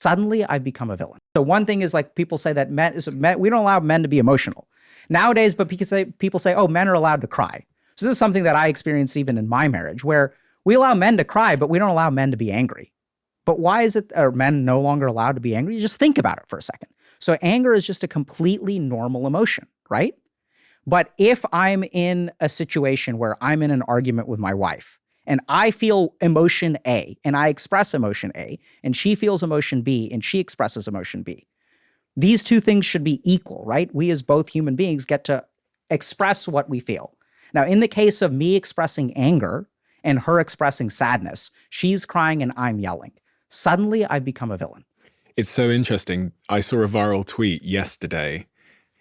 Suddenly I've become a villain. So one thing is like people say that we don't allow men to be emotional nowadays, but people say, oh, men are allowed to cry. So this is something that I experienced even in my marriage, where we allow men to cry, but we don't allow men to be angry. But why are men no longer allowed to be angry? Just think about it for a second. So anger is just a completely normal emotion, right? But if I'm in a situation where I'm in an argument with my wife and I feel emotion A and I express emotion A and she feels emotion B and she expresses emotion B, these two things should be equal, right? We as both human beings get to express what we feel. Now, in the case of me expressing anger and her expressing sadness, she's crying and I'm yelling. Suddenly I've become a villain. It's so interesting. I saw a viral tweet yesterday.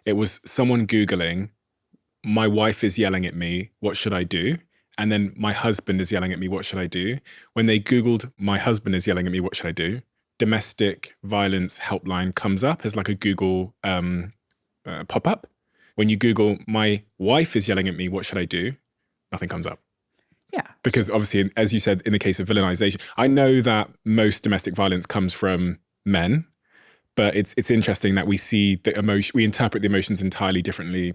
It was someone Googling, my wife is yelling at me, what should I do? And then my husband is yelling at me, what should I do? When they Googled, my husband is yelling at me, what should I do? Domestic violence helpline comes up as like a Google pop-up. When you Google, my wife is yelling at me, what should I do? Nothing comes up. Yeah. Because obviously, as you said, in the case of villainization, I know that most domestic violence comes from men, but it's interesting that we see the emotion, we interpret the emotions entirely differently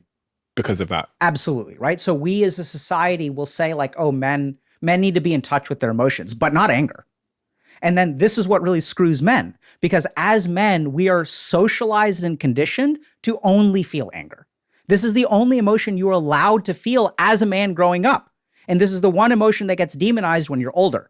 because of that. Absolutely, right? So we as a society will say like, oh, men need to be in touch with their emotions, but not anger. And then this is what really screws men, because as men, we are socialized and conditioned to only feel anger. This is the only emotion you are allowed to feel as a man growing up. And this is the one emotion that gets demonized when you're older.